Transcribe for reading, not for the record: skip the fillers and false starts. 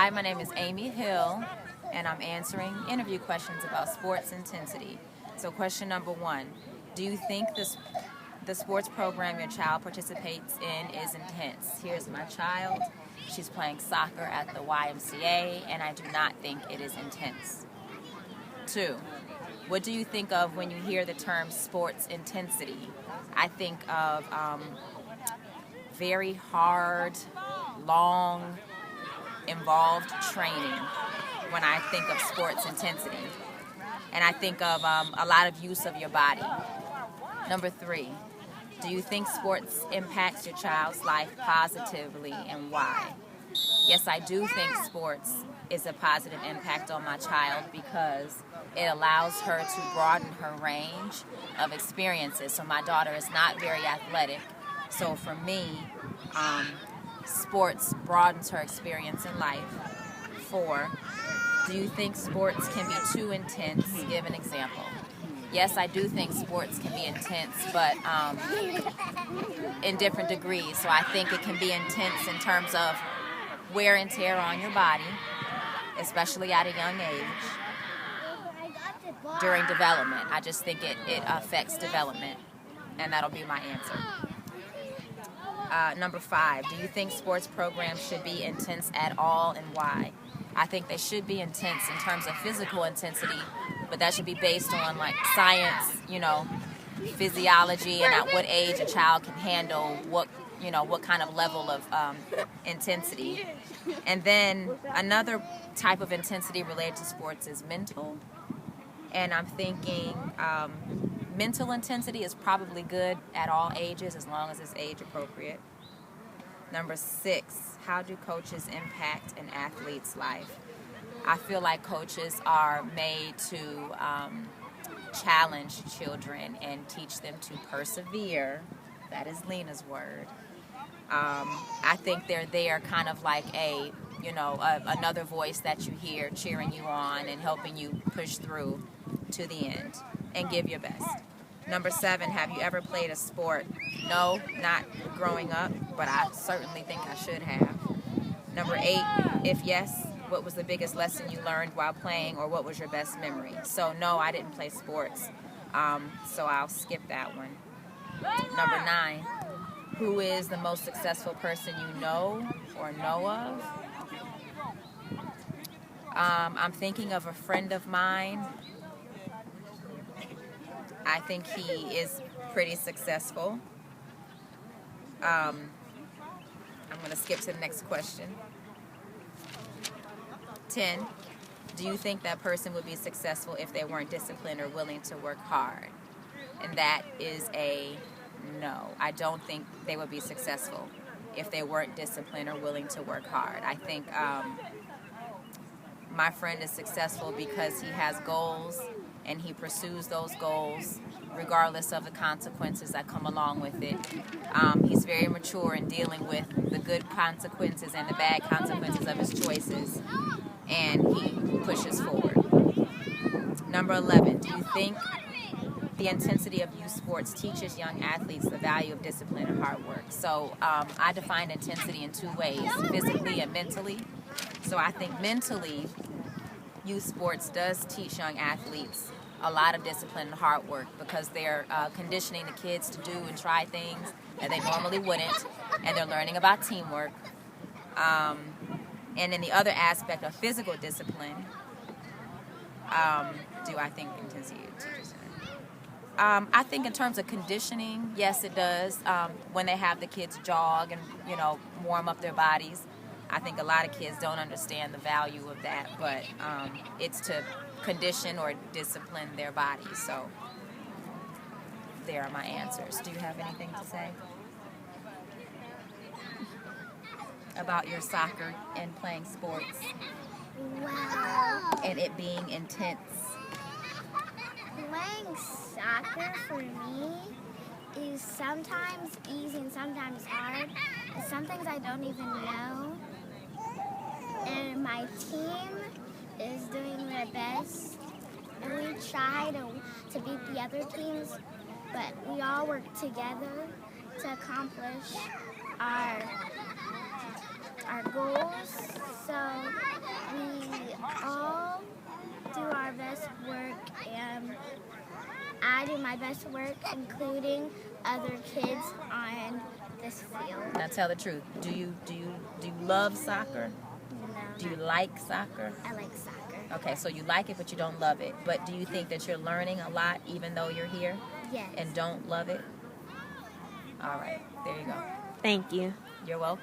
Hi, my name is Amy Hill, and I'm answering interview questions about sports intensity. So question number one, do you think the sports program your child participates in is intense? Here's my child. She's playing soccer at the YMCA, and I do not think it is intense. Two, what do you think of when you hear the term sports intensity? I think of very hard, long, involved training when I think of sports intensity. And I think of a lot of use of your body. Number three, do you think sports impacts your child's life positively, and why? Yes, I do think sports is a positive impact on my child because it allows her to broaden her range of experiences. So my daughter is not very athletic. So for me, sports broadens her experience in life. 4, do you think sports can be too intense? Give an example. Yes, I do think sports can be intense, but in different degrees. So I think it can be intense in terms of wear and tear on your body, especially at a young age, during development. I just think it affects development, and that'll be my answer. Number 5, do you think sports programs should be intense at all, and why? I think they should be intense in terms of physical intensity, but that should be based on like science, physiology, and at what age a child can handle what kind of level of intensity. And then another type of intensity related to sports is mental. And I'm thinking mental intensity is probably good at all ages as long as it's age appropriate. Number 6, how do coaches impact an athlete's life? I feel like coaches are made to challenge children and teach them to persevere. That is Lena's word. I think they're there kind of like another voice that you hear cheering you on and helping you push through to the end and give your best. Number 7, have you ever played a sport? No, not growing up, but I certainly think I should have. Number 8, if yes, what was the biggest lesson you learned while playing, or what was your best memory? So no, I didn't play sports, so I'll skip that one. Number 9, who is the most successful person you know or know of? I'm thinking of a friend of mine. I think he is pretty successful. I'm going to skip to the next question. 10, do you think that person would be successful if they weren't disciplined or willing to work hard? And that is a no. I don't think they would be successful if they weren't disciplined or willing to work hard. I think my friend is successful because he has goals and he pursues those goals regardless of the consequences that come along with it. He's very mature in dealing with the good consequences and the bad consequences of his choices, and he pushes forward. Number 11, do you think the intensity of youth sports teaches young athletes the value of discipline and hard work? So I define intensity in 2 ways, physically and mentally. So I think mentally, youth sports does teach young athletes a lot of discipline and hard work because they're conditioning the kids to do and try things that they normally wouldn't, and they're learning about teamwork. And then the other aspect of physical discipline, do I think intensity teaches? I think in terms of conditioning, yes, it does. When they have the kids jog and warm up their bodies, I think a lot of kids don't understand the value of that, but it's to condition or discipline their bodies. So there are my answers. Do you have anything to say about your soccer and playing sports? Wow. And it being intense? Playing soccer for me is sometimes easy and sometimes hard. And some things I don't even know. And my team is doing their best. And we try to beat the other teams, but we all work together to accomplish our goals. So try to do my best work, including other kids on this field. Now tell the truth. Do you love soccer? No, Do you like soccer? I like soccer. Okay, so you like it, but you don't love it. But do you think that you're learning a lot even though you're here Yes. and don't love it? All right, there you go. Thank you. You're welcome.